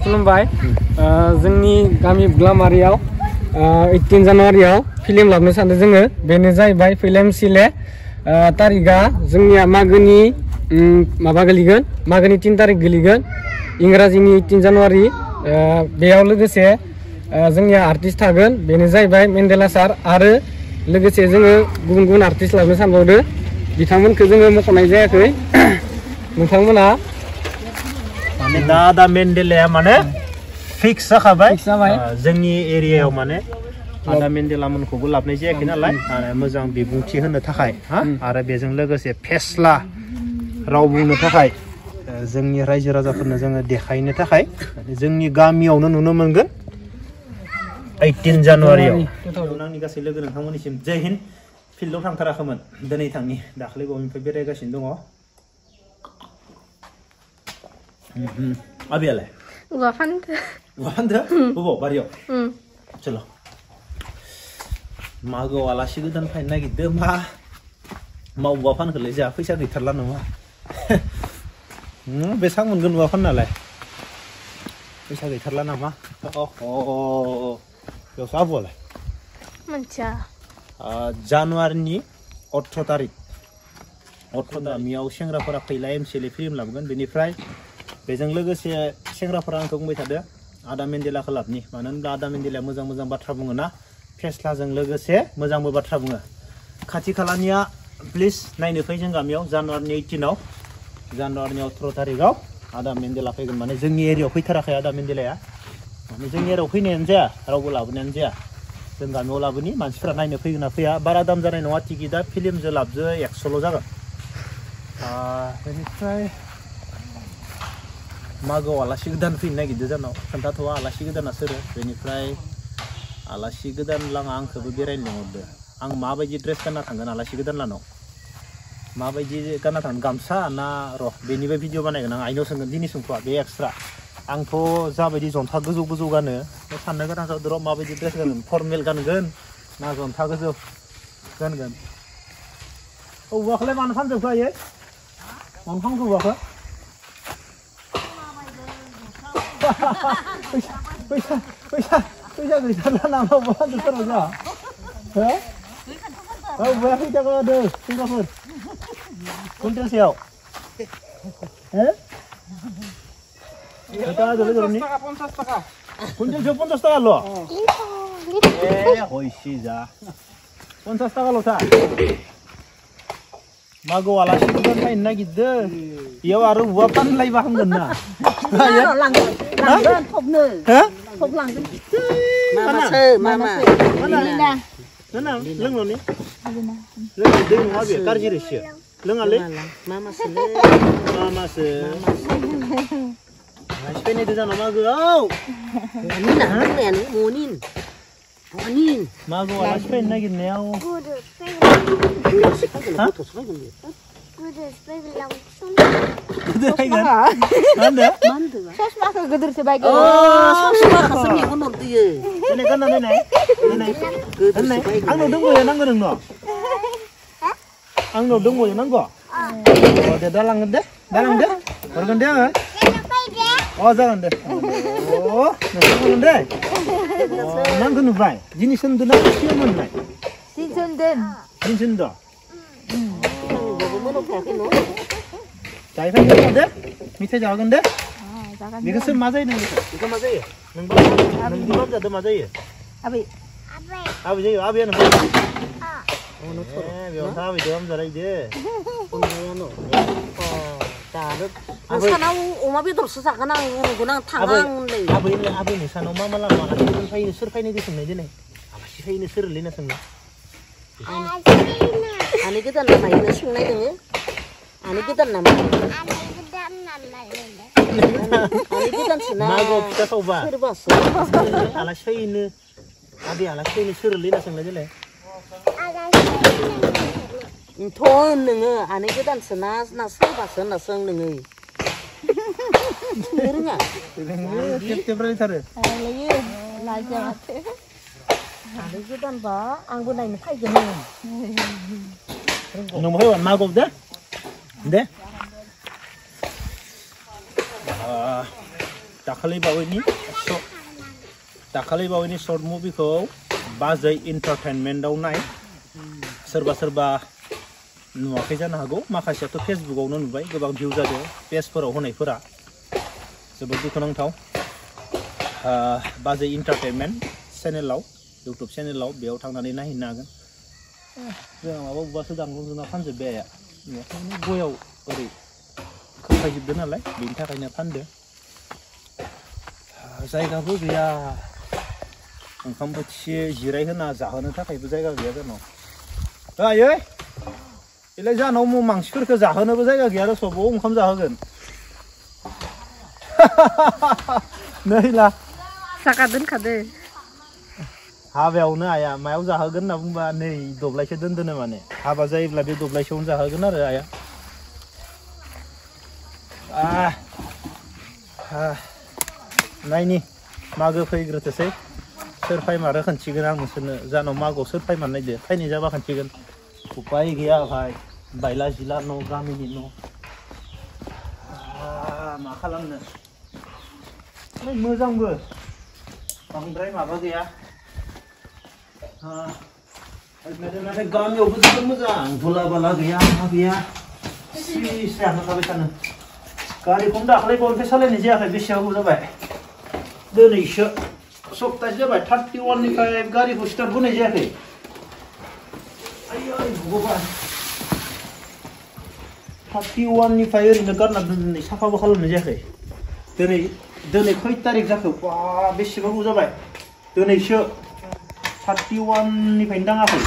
खुलुमबाय जोंनि गामि बुग्लामारियाव 18 जानुवारियाव फिल्म लाबोनो सानदों जोङो बेनो जाहैबाय फिल्म सिले तारिखआ जोंनिया मागोनि माबा गोलैगोन मागोनि 3 तारिख गोलैगोन इंराजिनि 18 जानुवारि बेयाव लोगोसे जोंनिया आर्टिस्ट थागोन बेनो जाहैबाय मेन्डेला सार आरो लोगोसे जोङो गुबुन गुबुन आर्टिस्ट लाबोनो सानबावदो बिथांमोनखौ जोङो मख'नाय जायाखै नोंथांमोना माने दा मेन्डेलाया माने फिक्स जाखाबाय जोंनि एरियायाव माने आदा मेन्डेला मोनखौबो लाबोनाय जायाखै नालाय आरो मोजां बिबुंथि होनो थाखाय आरो बेजों लोगोसे फेस्ला राव बुंनो थाखाय जोंनि रायजो राजाफोरनो जोङो देखायनो थाखाय जोंनि गामियावनो नुनो मोनगोन 18 जानुवारियाव आंनि गासै लोगो नोंथांमोननिसिम जय हिन्द फिल्डआव थांथाराखैमोन दिनै थांनि दाखालि बावनिफ्राय बेरायगासिनो दङ आबियालाय बबाव बारियाव चलो मागोआव आलासि गोदान फैनो नागिरदों मा औवा फानखौलाय जोंहा फैसा गैथारला नङा बेसेबां मोनगोन औवा फाननालाय फैसा गैथारला नामा बेयावसो आबौआलाय मिथिया जानुवारिनि 18 तारिख गामियाव सेंग्राफोरा फैला एमसिएलए फिल्म लाबोगोन बेनिफ्राय बेजों लोगोसे सेंग्राफोरा आंखौ बुंबाय थादों आदा मेन्डेलाखौ लाबनि मानो होनब्ला आदा मेन्डेलाया मोजां मोजां बाथ्रा बुङो ना फेस्लाजों लोगोसे मोजांबो बाथ्रा बुङो खाथि खालानिया प्लिज नायनो फै जों गामियाव जानुवारिनि 18 जानुवारिनि 18 तारिखआव आदा मेन्डेला फैगोन माने जोंनि एरियायाव फैथाराखै आदा मेन्डेलाया माने जोंनि एरियायाव फैनायानो जाया रावबो लाबोनायानो जाया जों गामियाव लाबोनि मानसिफोरा नायनो फैगोन ना फैया बारा दाम जानाय नङा टिकेटआ फिल्मजों लाबजो 100ल' जागोन बेनिफ्राय मागोआव आलासि गोदान फैनो नागिरदों जानाव खोन्थाथ'वा आलासि गोदाना सोरो बेनिफ्राय आलासि गोदान लाङा आंखौबो बेरायनो लिंहरदो आं माबायदि ड्रेस गानना थांगोन आलासि गोदान लानाव माबायदि गानना थांगोन गामसा ना र' बेनिबो भिडिअ बानायगोन आं आइनाव सोंगोन दिनै सोंथ'वा बे एक्सट्रा आंथ' जाबायदि जन्था गोजौ गोजौ गानो साननो गोनां जादों र' माबायदि ड्रेस गानगोन फर्मेल गानगोन ना जन्था गोजौ गानगोन औवाखौलाय मानो फानजोबखो आयै मानो फानखो औवाखौ पैसा गैथारला नामा औवा फानजोबथारबाय जोंहा औवाया खैथाखा होदों सेंग्राफोर कुइन्टेलसेयाव कुइन्टेलसेयाव 50 थाखाल' हयसि जा 50 थाखाल'था मागोआव आलासि गोदान फैनो नागिरदों बेयाव आरो औवा फानलायबा हामगोन ना थब लांगोन लोंन'नि दै नङा बे कारजि रोसि लोङालै मामासो फैनायदो जाना मागोआव मागोआव आलासि फैनो नागिरनायाव ससमाखौ गोदोरसो बायगोन ससमाखौसो मेगन हरदोयो दिनै गानना नायनाय आंनाव दंबोयो नांगौ नोंनाव आंनाव दंबोयो नांगौ दे दा लांगोन दे हरगोन दे आङो जागोन दे नोंसोर दे नांगौ नुबाय जिनिस होनदों ना सिगां मोननाय जिनिस होनदों जाहैफैगोन दे मेथाइ जागोन दे बेखौ सोर मा जायो बेखौ मा जायो नोंनि बाप जादों मा जायो आबै जायो आबैया नोंखौ बेयावथ' आबैजों हामजानाय दे सानाव अमा बेदरसो जागोन आं उरुगोन आं थाङा आबैनि सानाव मा लाङो आलासि फैनो सोर फैनो सोंनाय दिनै आलासि फैनो सोर ओरैनो सोंनाय आनै गोदान नामायनो सोंनाय दोङो आनै गोदान नामा आनै गोदानसो ना मागोआव फिथा सावबा सोरबासो आलासि फैनो आबै आलासि फैनो सोर ओरैनो सोंनाय दिनै थ' नोङो आनै गोदानसो ना सोरबासो होनना सों नोङो रोङा खेब रायलायथारो आनै गोदानबा आंबो नायनो फैगोन नों फैगोन मागोआव दे दाखालि बावैनि शर्ट मुभिखौ बाजै एन्टारटेनमेन्टआव नाय सोरबा नुवाखै जानो हागौ माखासेयाथ' फेसबुकआवनो नुबाय गोबां भिउ जादों पेजफोराव होनायफोरा जोबोद दुखुनांथाव बाजै एन्टारटेनमेन्ट चेनेलाव इउटुब चेनेलाव बेयाव थांनानै नायहैनो हागोन जोंहा माबा बबासो दानग्लुंजोबना फानजोब्बाय आइया न'खौनो गयाव ओरै खोबफायजोबदो नालाय बेनि थाखायनो फानदो जायगाबो गैया ओंखाम बोथिसे जिरायहोना जाहोनो थाखायबो जायगा गैया जोंनाव आयै बेलाय जानाव मानसिफोरखौ जाहोनोबो जायगा गैया र' सबाव ओंखाम जाहोगोन नै ला साका दोनखादो हाबायावनो आइया मायाव जाहोगोन होनना बुंबा नै दब्लायसे दोनदोनो माने हाबा जायोब्ला बे दब्लायसेयावनो जाहोगोन आरो आइया नायनि मागो फैग्रोथोसै सोर फायमारो खोन्थिगोन आं नोंसोरनो जानाव मागोआव सोर फायमार नायदो फायनाय जाबा खोन्थिगोन उपाय गैया भाई बायला जिला न' गामिनि न' मा खालामनो मोजांबो बांद्राय माबा गैया नाथाय गामियावबो जोबोद मोजां भुला बाला गैया मा गैया सिस्रा थाबाय थानो गारिखौनो दाखालि बबेनिफ्राय सालायनाय जायाखै बेसेबां गोबाव जाबाय दिनैसो सप्तासे जाबाय 31निफ्राय गारिखौ स्टार्ट होनाय जायाखै आयै भगबान 31निफ्राय ओरैनो गारना दोननाय साफाबो खालामनाय जायाखै दिनै खै तारिख जाखो बा बेसेबां गोबाव जाबाय दिनैसो 31निफ्रायनो दाङाखै